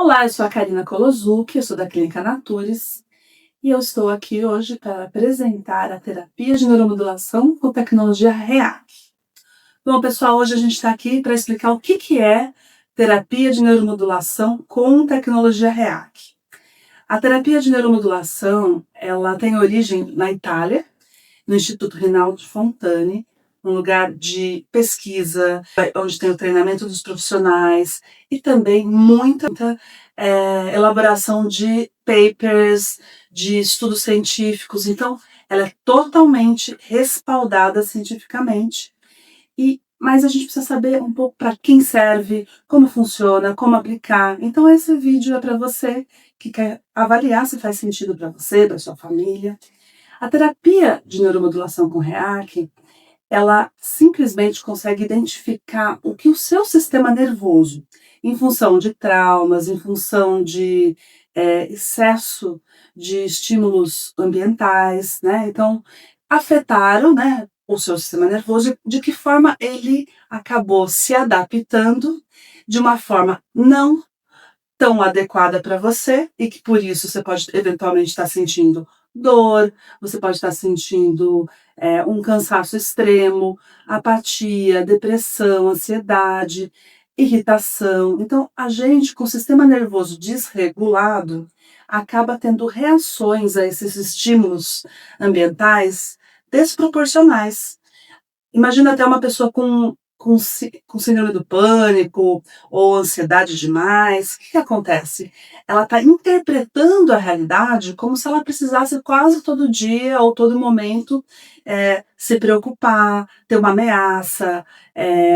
Olá, eu sou a Karina Kolozuki, eu sou da Clínica Natures e eu estou aqui hoje para apresentar a terapia de neuromodulação com tecnologia REAC. Bom, pessoal, hoje a gente está aqui para explicar o que é terapia de neuromodulação com tecnologia REAC. A terapia de neuromodulação, ela tem origem na Itália, no Instituto Rinaldi Fontane, um lugar de pesquisa, onde tem o treinamento dos profissionais e também muita elaboração de papers, de estudos científicos. Então, ela é totalmente respaldada cientificamente. Mas a gente precisa saber um pouco para quem serve, como funciona, como aplicar. Então, esse vídeo é para você que quer avaliar se faz sentido para você, para sua família. A terapia de neuromodulação com REAC, ela simplesmente consegue identificar o que o seu sistema nervoso, em função de traumas, em função de excesso de estímulos ambientais, né? Então, afetaram, né, o seu sistema nervoso, de que forma ele acabou se adaptando de uma forma não tão adequada para você e que por isso você pode eventualmente estar sentindo dor, você pode estar sentindo um cansaço extremo, apatia, depressão, ansiedade, irritação. Então, a gente com o sistema nervoso desregulado acaba tendo reações a esses estímulos ambientais desproporcionais. Imagina até uma pessoa com síndrome do pânico ou ansiedade demais. O que acontece? Ela está interpretando a realidade como se ela precisasse quase todo dia ou todo momento se preocupar, ter uma ameaça,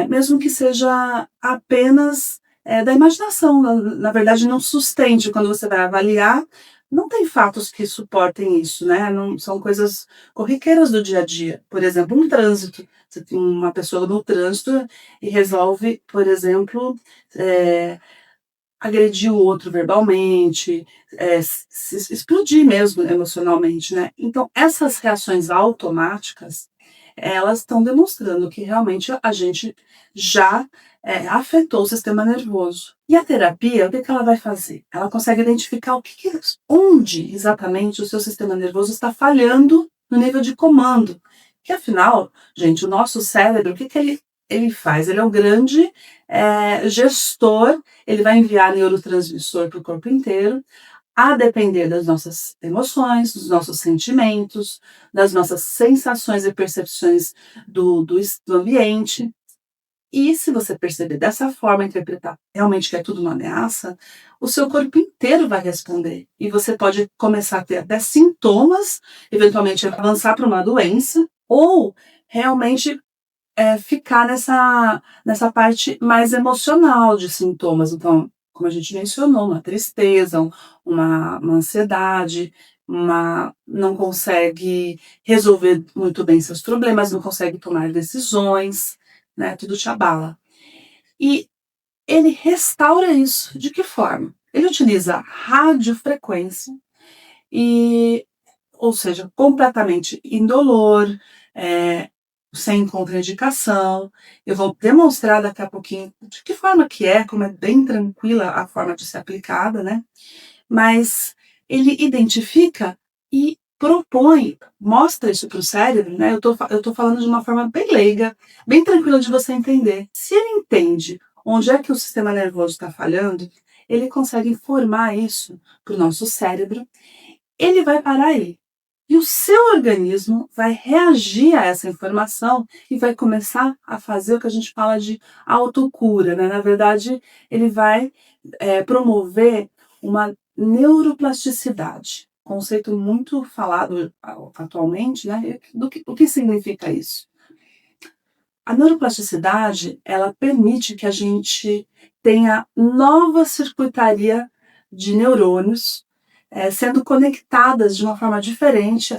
mesmo que seja apenas da imaginação. Na verdade, não sustente. Quando você vai avaliar, não tem fatos que suportem isso, né? Não, são coisas corriqueiras do dia a dia. Por exemplo, um trânsito. Você tem uma pessoa no trânsito e resolve, por exemplo, agredir o outro verbalmente, se explodir mesmo emocionalmente, né. Então essas reações automáticas, elas estão demonstrando que realmente a gente já, afetou o sistema nervoso. E a terapia, o que ela vai fazer? Ela consegue identificar onde exatamente o seu sistema nervoso está falhando no nível de comando, que afinal, gente, o nosso cérebro, o que ele faz? Ele é o grande, gestor. Ele vai enviar neurotransmissor para o corpo inteiro, a depender das nossas emoções, dos nossos sentimentos, das nossas sensações e percepções do ambiente. E se você perceber dessa forma, interpretar realmente que é tudo uma ameaça, o seu corpo inteiro vai responder. E você pode começar a ter até sintomas, eventualmente avançar para uma doença, ou realmente ficar nessa parte mais emocional de sintomas. Então, como a gente mencionou, uma tristeza, uma ansiedade, não consegue resolver muito bem seus problemas, não consegue tomar decisões, né, tudo te abala. E ele restaura isso. De que forma? Ele utiliza radiofrequência e, ou seja, completamente indolor, eh, sem contraindicação. Eu vou demonstrar daqui a pouquinho de que forma que é, como é bem tranquila a forma de ser aplicada, né, mas ele identifica e propõe, mostra isso para o cérebro, né, eu tô falando de uma forma bem leiga, bem tranquila de você entender. Se ele entende onde é que o sistema nervoso está falhando, ele consegue informar isso para o nosso cérebro, ele vai parar aí. E o seu organismo vai reagir a essa informação e vai começar a fazer o que a gente fala de autocura, né? Na verdade, ele vai promover uma neuroplasticidade, conceito muito falado atualmente, né? O que significa isso? A neuroplasticidade, ela permite que a gente tenha nova circuitaria de neurônios, sendo conectadas de uma forma diferente.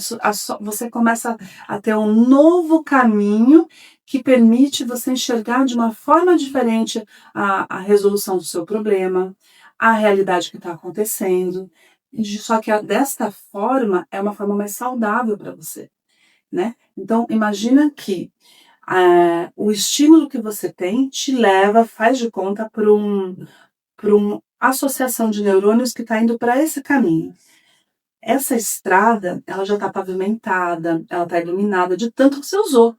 Você começa a ter um novo caminho que permite você enxergar de uma forma diferente a resolução do seu problema, a realidade que está acontecendo. Só que desta forma, é uma forma mais saudável para você, né? Então, imagina que o estímulo que você tem te leva, faz de conta, para por uma associação de neurônios que está indo para esse caminho. Essa estrada, ela já está pavimentada, ela está iluminada de tanto que você usou.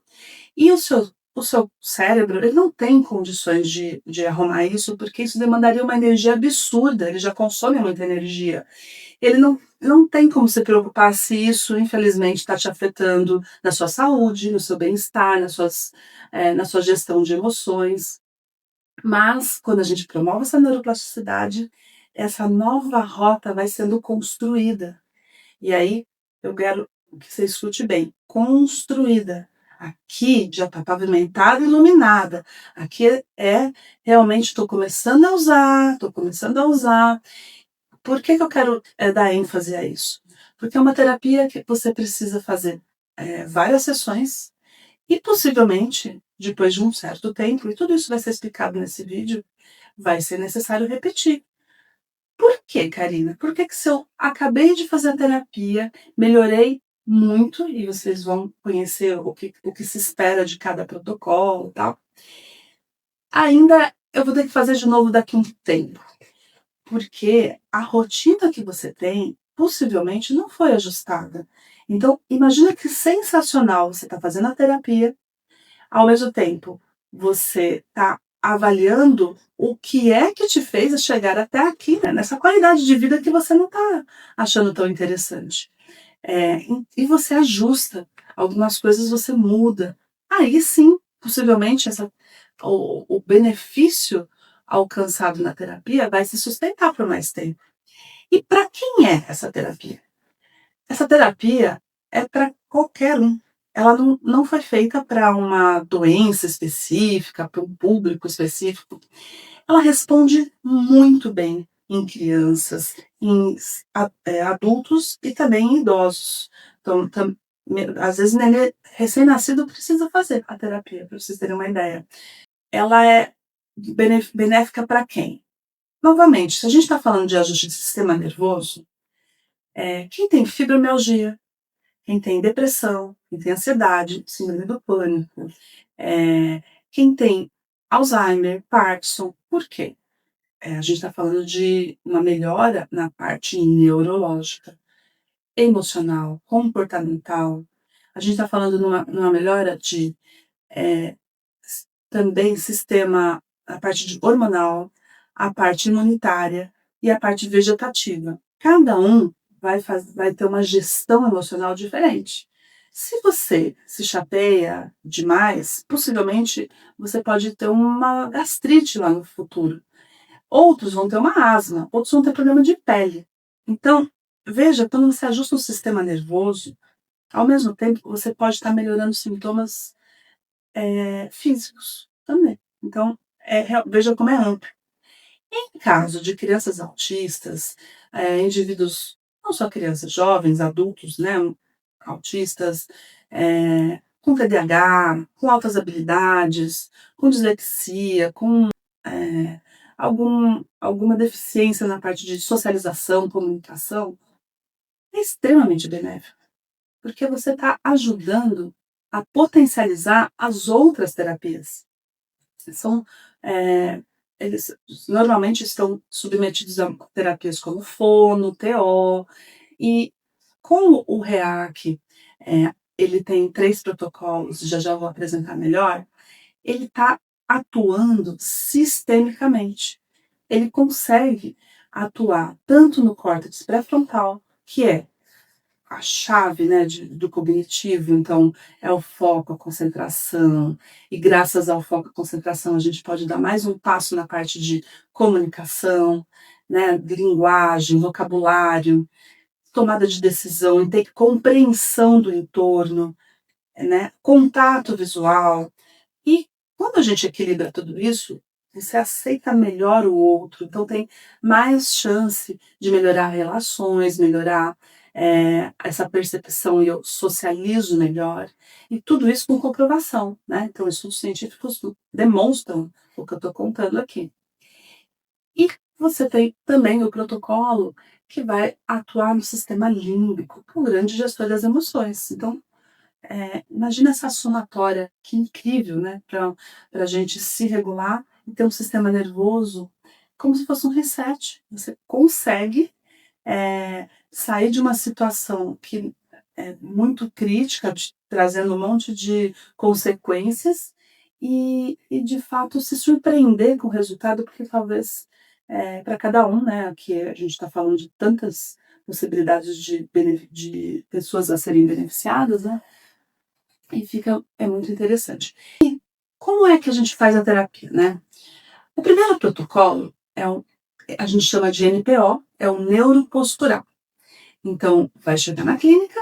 E o seu cérebro, ele não tem condições de arrumar isso, porque isso demandaria uma energia absurda, ele já consome muita energia. Ele não tem como se preocupar se isso, infelizmente, está te afetando na sua saúde, no seu bem-estar, na sua gestão de emoções. Mas, quando a gente promove essa neuroplasticidade, essa nova rota vai sendo construída. E aí, eu quero que você escute bem, construída. Aqui já está pavimentada e iluminada. Aqui realmente estou começando a usar, estou começando a usar. Por que eu quero dar ênfase a isso? Porque é uma terapia que você precisa fazer várias sessões e possivelmente, depois de um certo tempo, e tudo isso vai ser explicado nesse vídeo, vai ser necessário repetir. Por quê, Karina? Que se eu acabei de fazer a terapia, melhorei muito, e vocês vão conhecer o que se espera de cada protocolo e tal, ainda eu vou ter que fazer de novo daqui a um tempo, porque a rotina que você tem possivelmente não foi ajustada. Então, imagina que sensacional você está fazendo a terapia, ao mesmo tempo, você está avaliando o que é que te fez chegar até aqui, né, nessa qualidade de vida que você não está achando tão interessante. E você ajusta, algumas coisas você muda. Aí sim, possivelmente o benefício alcançado na terapia vai se sustentar por mais tempo. E para quem é essa terapia? Essa terapia é para qualquer um. Ela não foi feita para uma doença específica, para um público específico. Ela responde muito bem em crianças, adultos e também em idosos. Então, às vezes, nenê recém-nascido precisa fazer a terapia, para vocês terem uma ideia. Ela é benéfica para quem? Novamente, se a gente está falando de ajuste de sistema nervoso, quem tem fibromialgia, quem tem depressão, quem tem ansiedade, síndrome do pânico, quem tem Alzheimer, Parkinson. Por quê? A gente está falando de uma melhora na parte neurológica, emocional, comportamental. A gente está falando numa melhora de também sistema, a parte de hormonal, a parte imunitária e a parte vegetativa. Cada um vai ter uma gestão emocional diferente. Se você se chateia demais, possivelmente você pode ter uma gastrite lá no futuro. Outros vão ter uma asma, outros vão ter problema de pele. Então, veja, quando você ajusta o sistema nervoso, ao mesmo tempo você pode estar melhorando sintomas físicos também. Então, veja como é amplo. Em caso de crianças autistas, indivíduos, não só crianças, jovens, adultos, né, autistas, com TDAH, com altas habilidades, com dislexia, com alguma deficiência na parte de socialização, comunicação, é extremamente benéfico, porque você está ajudando a potencializar as outras terapias. São, eles normalmente estão submetidos a terapias como fono, TO, e como o REAC, ele tem 3 protocolos, já já vou apresentar melhor, ele está atuando sistemicamente. Ele consegue atuar tanto no córtex pré-frontal, que é a chave, né, do cognitivo, então é o foco, a concentração, e graças ao foco e concentração a gente pode dar mais um passo na parte de comunicação, né, de linguagem, vocabulário, tomada de decisão, ter compreensão do entorno, né, contato visual. E quando a gente equilibra tudo isso, você aceita melhor o outro, então tem mais chance de melhorar relações, melhorar essa percepção, e eu socializo melhor, e tudo isso com comprovação, né? Então, estudos científicos demonstram o que eu estou contando aqui. E você tem também o protocolo que vai atuar no sistema límbico, que é o grande gestor das emoções. Então, imagina essa somatória, que incrível, né? Para a gente se regular e ter um sistema nervoso como se fosse um reset. Você consegue sair de uma situação que é muito crítica, trazendo um monte de consequências, e de fato se surpreender com o resultado, porque talvez para cada um, né, aqui a gente está falando de tantas possibilidades de pessoas a serem beneficiadas, né, e é muito interessante. Como é que a gente faz a terapia, né? O primeiro protocolo a gente chama de NPO, é o neuropostural. Então, vai chegar na clínica,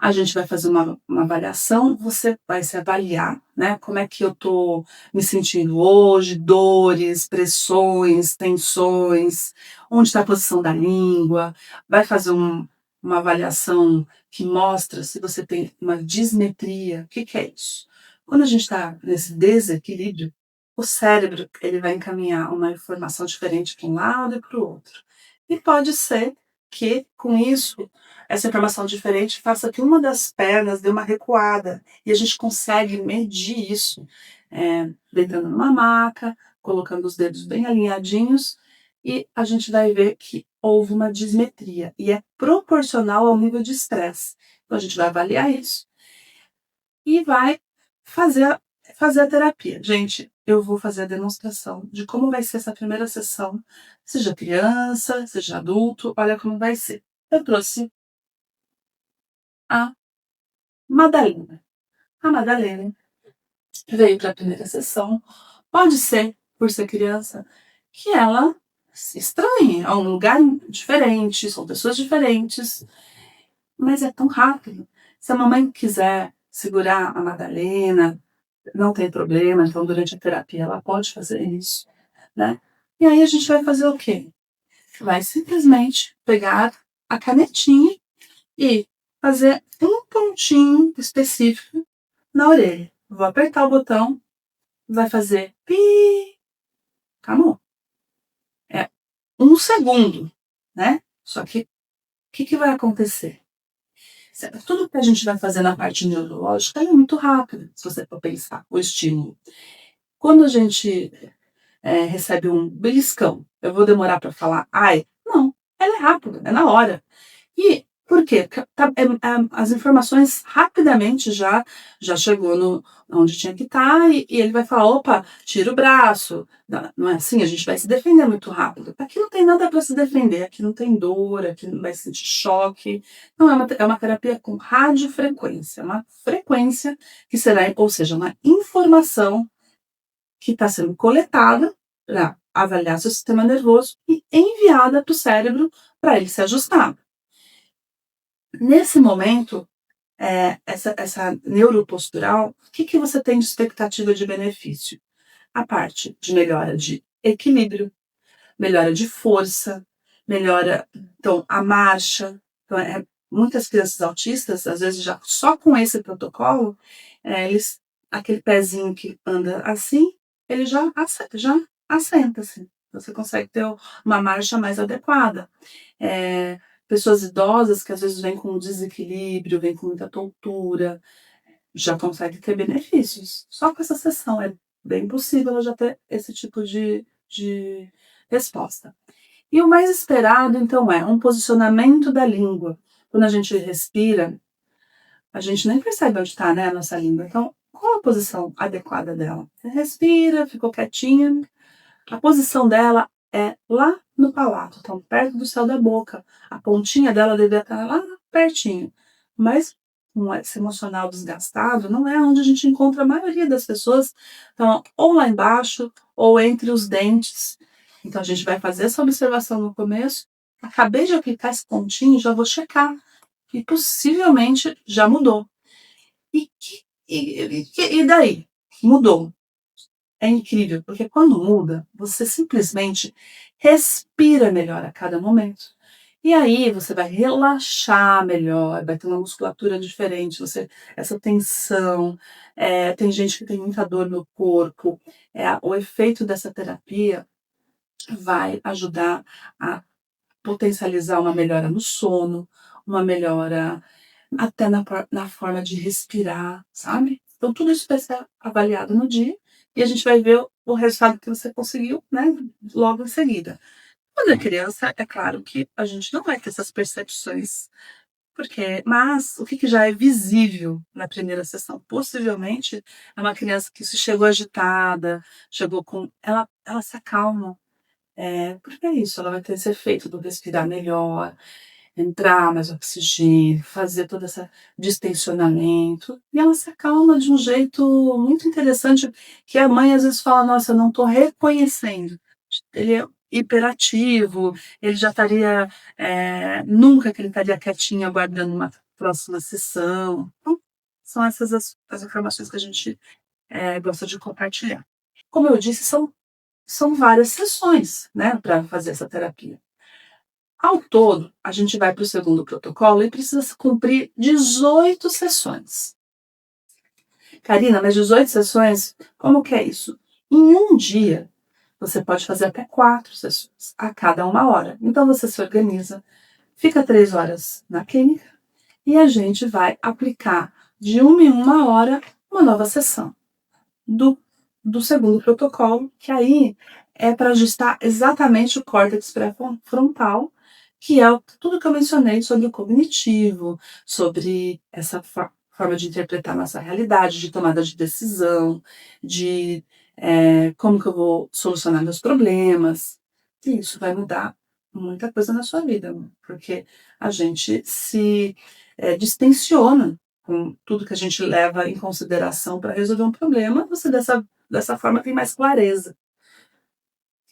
a gente vai fazer uma avaliação, você vai se avaliar, né? Como é que eu tô me sentindo hoje, dores, pressões, tensões, onde está a posição da língua, vai fazer uma avaliação que mostra se você tem uma dismetria. O que que é isso? Quando a gente está nesse desequilíbrio, o cérebro ele vai encaminhar uma informação diferente para um lado e para o outro. E pode ser que, com isso, essa informação diferente faça que uma das pernas dê uma recuada, e a gente consegue medir isso, deitando numa maca, colocando os dedos bem alinhadinhos, e a gente vai ver que houve uma dismetria, e é proporcional ao nível de estresse. Então a gente vai avaliar isso e vai fazer fazer a terapia. Gente, eu vou fazer a demonstração de como vai ser essa primeira sessão, seja criança, seja adulto, olha como vai ser. Eu trouxe a Madalena. A Madalena veio para a primeira sessão. Pode ser, por ser criança, que ela se estranhe. É um lugar diferente, são pessoas diferentes, mas é tão rápido. Se a mamãe quiser segurar a Madalena, não tem problema, então durante a terapia ela pode fazer isso, né? E aí a gente vai fazer o quê? Vai simplesmente pegar a canetinha e fazer um pontinho específico na orelha. Vou apertar o botão, vai fazer pi, acabou. É 1 segundo, né? Só que o que vai acontecer? Tudo que a gente vai fazer na parte neurológica é muito rápido, se você for pensar, o estímulo. Quando a gente recebe um beliscão, eu vou demorar para falar ai? Não, ela é rápida, é na hora. E por quê? Porque as informações rapidamente já chegou no onde tinha que estar, e ele vai falar: "Opa, tira o braço". Não é assim? A gente vai se defender muito rápido. Aqui não tem nada para se defender, aqui não tem dor, aqui não vai sentir choque. Não, é uma terapia com radiofrequência, uma frequência que será, ou seja, uma informação que está sendo coletada para avaliar seu sistema nervoso e enviada para o cérebro para ele se ajustar. Nesse momento, essa neuropostural, o que você tem de expectativa de benefício? A parte de melhora de equilíbrio, melhora de força, melhora, então, a marcha. Então, muitas crianças autistas, às vezes, já só com esse protocolo, eles, aquele pezinho que anda assim, ele já assenta, assim. Você consegue ter uma marcha mais adequada. Pessoas idosas que às vezes vêm com desequilíbrio, vêm com muita tontura, já consegue ter benefícios. Só com essa sessão é bem possível ela já ter esse tipo de resposta. E o mais esperado, então, é um posicionamento da língua. Quando a gente respira, a gente nem percebe onde está, né, a nossa língua. Então, qual a posição adequada dela? Você respira, ficou quietinha. A posição dela é lá no palato, então perto do céu da boca. A pontinha dela deveria estar lá pertinho. Mas com esse emocional desgastado, não é onde a gente encontra a maioria das pessoas. Então, ou lá embaixo, ou entre os dentes. Então, a gente vai fazer essa observação no começo. Acabei de aplicar esse pontinho, já vou checar. E possivelmente já mudou. E daí? Mudou. É incrível, porque quando muda, você simplesmente respira melhor a cada momento. E aí você vai relaxar melhor, vai ter uma musculatura diferente, essa tensão, tem gente que tem muita dor no corpo. O efeito dessa terapia vai ajudar a potencializar uma melhora no sono, uma melhora até na forma de respirar, sabe? Então tudo isso vai ser avaliado no dia e a gente vai ver o resultado que você conseguiu, né, logo em seguida. Quando é criança, é claro que a gente não vai ter essas percepções, mas o que já é visível na primeira sessão? Possivelmente é uma criança que se chegou agitada, chegou com ela se acalma, porque é isso, ela vai ter esse efeito do respirar melhor, entrar mais oxigênio, fazer todo esse distensionamento, e ela se acalma de um jeito muito interessante, que a mãe às vezes fala: "Nossa, eu não estou reconhecendo". Ele é hiperativo, ele já estaria, nunca que ele estaria quietinho aguardando uma próxima sessão. Então, são essas as informações que a gente, gosta de compartilhar. Como eu disse, são várias sessões, né, para fazer essa terapia. Ao todo, a gente vai para o segundo protocolo e precisa se cumprir 18 sessões. Karina, mas 18 sessões, como que é isso? Em um dia, você pode fazer até 4 sessões, a cada 1 hora. Então você se organiza, fica 3 horas na clínica e a gente vai aplicar de 1 em 1 hora uma nova sessão do, do segundo protocolo, que aí é para ajustar exatamente o córtex pré-frontal, que é tudo que eu mencionei sobre o cognitivo, sobre essa forma de interpretar nossa realidade, de tomada de decisão, de como que eu vou solucionar meus problemas. E isso vai mudar muita coisa na sua vida, porque a gente se distensiona com tudo que a gente leva em consideração para resolver um problema, você dessa forma tem mais clareza.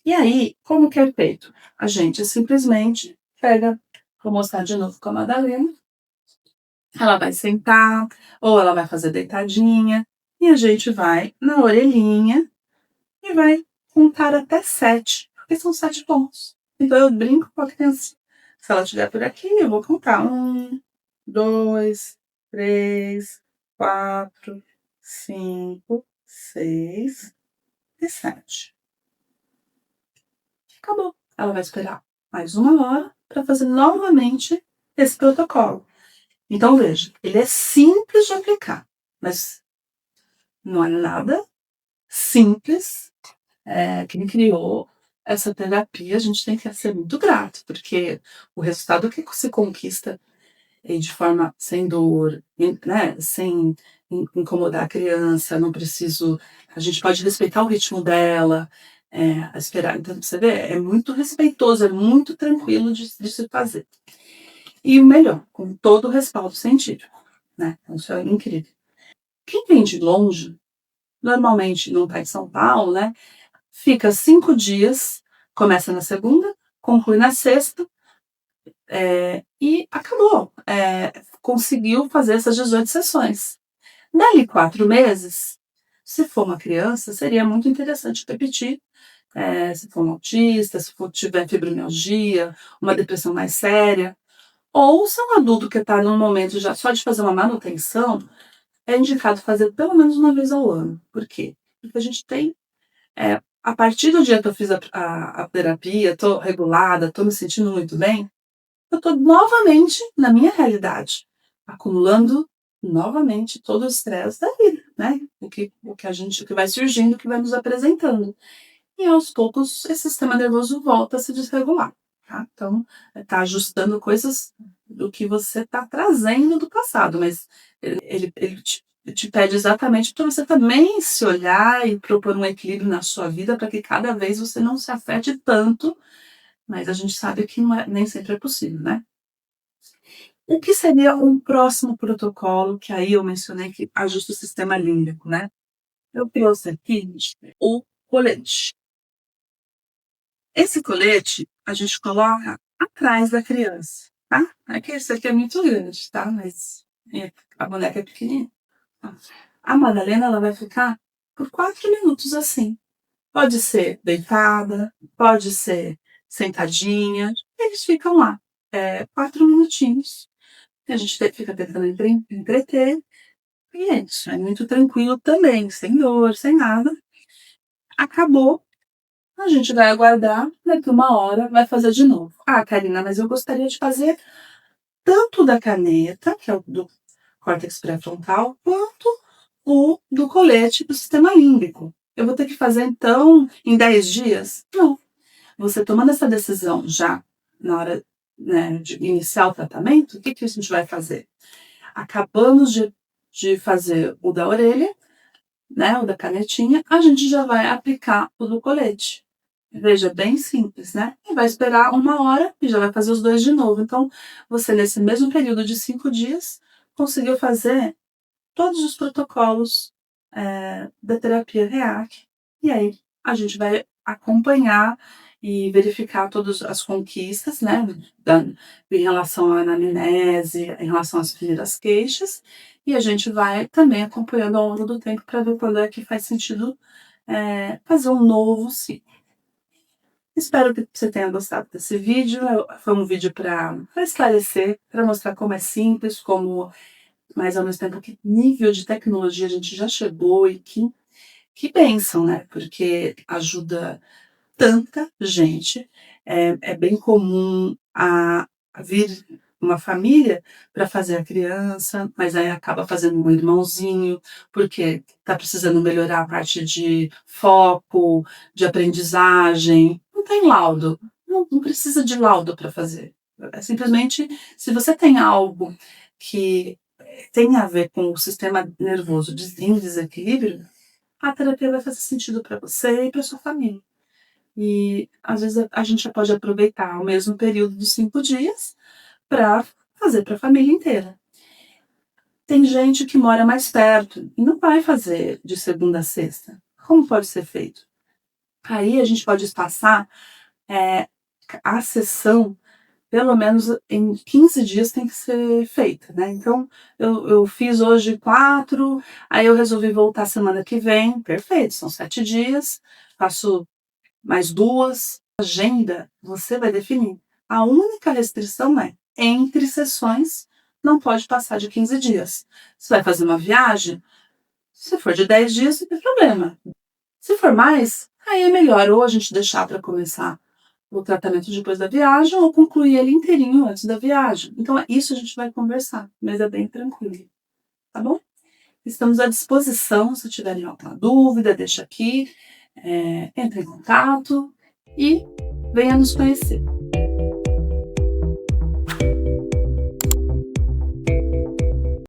E aí, como que é feito? A gente simplesmente pega, vou mostrar de novo com a Madalena, ela vai sentar, ou ela vai fazer deitadinha, e a gente vai na orelhinha e vai contar até 7, porque são 7 pontos. Então eu brinco com a criança. Se ela estiver por aqui, eu vou contar 1, 2, 3, 4, 5, 6 e 7. Acabou. Ela vai esperar mais 1 hora para fazer novamente esse protocolo. Então veja, ele é simples de aplicar, mas não é nada simples. Quem criou essa terapia, a gente tem que ser muito grato, porque o resultado que se conquista de forma sem dor, né, sem incomodar a criança, não preciso. A gente pode respeitar o ritmo dela, esperar. Então, você vê, é muito respeitoso, é muito tranquilo de se fazer. E o melhor, com todo o respaldo científico, né? Isso é incrível. Quem vem de longe, normalmente não está em São Paulo, né? Fica 5 dias, começa na segunda, conclui na sexta, e acabou. Conseguiu fazer essas 18 sessões. Dali 4 meses, se for uma criança, seria muito interessante repetir. Se for um autista, se tiver fibromialgia, uma depressão mais séria, ou se é um adulto que está num momento já só de fazer uma manutenção, é indicado fazer pelo menos 1 vez ao ano. Por quê? Porque a gente tem, a partir do dia que eu fiz a terapia, estou regulada, estou me sentindo muito bem, eu estou novamente na minha realidade, acumulando novamente todo o estresse da vida, né? O que vai surgindo, o que vai nos apresentando. E aos poucos esse sistema nervoso volta a se desregular, tá? Então, tá ajustando coisas do que você está trazendo do passado, mas ele te pede exatamente para você também se olhar e propor um equilíbrio na sua vida para que cada vez você não se afete tanto, mas a gente sabe que não nem sempre é possível, né? O que seria um próximo protocolo, que aí eu mencionei que ajusta o sistema límbico, né? Eu trouxe aqui o colete. Esse colete a gente coloca atrás da criança, tá? Aqui, esse aqui é muito grande, tá? Mas a boneca é pequenininha. Tá? A Madalena, ela vai ficar por 4 minutos assim. Pode ser deitada, pode ser sentadinha. Eles ficam lá, 4 minutinhos. E a gente fica tentando entreter. E é isso, é muito tranquilo também, sem dor, sem nada. Acabou, a gente vai aguardar, daqui 1 hora vai fazer de novo. Ah, Karina, mas eu gostaria de fazer tanto da caneta, que é o do córtex pré-frontal, quanto o do colete do sistema límbico. eu vou ter que fazer então em 10 dias? Não. Você tomando essa decisão já na hora, né, de iniciar o tratamento, o que que a gente vai fazer? Acabamos de fazer o da orelha, né, o da canetinha, a gente já vai aplicar o do colete. Veja, bem simples, né? E vai esperar 1 hora e já vai fazer os 2 de novo. Então, você nesse mesmo período de 5 dias, conseguiu fazer todos os protocolos, da terapia REAC, e aí a gente vai acompanhar e verificar todas as conquistas, né, da em relação à anamnese, em relação às primeiras queixas, e a gente vai também acompanhando ao longo do tempo para ver quando é que faz sentido, fazer um novo ciclo. Espero que você tenha gostado desse vídeo. Foi um vídeo para esclarecer, para mostrar como é simples, como mas ao mesmo tempo que nível de tecnologia a gente já chegou e que bênção, né, porque ajuda tanta gente. É bem comum a vir uma família para fazer a criança, mas aí acaba fazendo um irmãozinho, porque está precisando melhorar a parte de foco, de aprendizagem. Não tem laudo, não precisa de laudo para fazer. É simplesmente, se você tem algo que tem a ver com o sistema nervoso em desequilíbrio, a terapia vai fazer sentido para você e para sua família. E às vezes a gente já pode aproveitar o mesmo período dos 5 dias para fazer para a família inteira. Tem gente que mora mais perto e não vai fazer de segunda a sexta. Como pode ser feito? Aí a gente pode espaçar, eh, a sessão pelo menos em 15 dias tem que ser feita, né. Então eu fiz hoje 4, aí eu resolvi voltar semana que vem, perfeito, são 7 dias, faço mais 2, agenda você vai definir. A única restrição é, entre sessões, não pode passar de 15 dias. Você vai fazer uma viagem, se for de 10 dias não tem problema. Se for mais, aí é melhor ou a gente deixar para começar o tratamento depois da viagem ou concluir ele inteirinho antes da viagem. Então isso a gente vai conversar, mas é bem tranquilo, tá bom? Estamos à disposição, se tiverem alguma dúvida, deixa aqui, entre em contato e venha nos conhecer.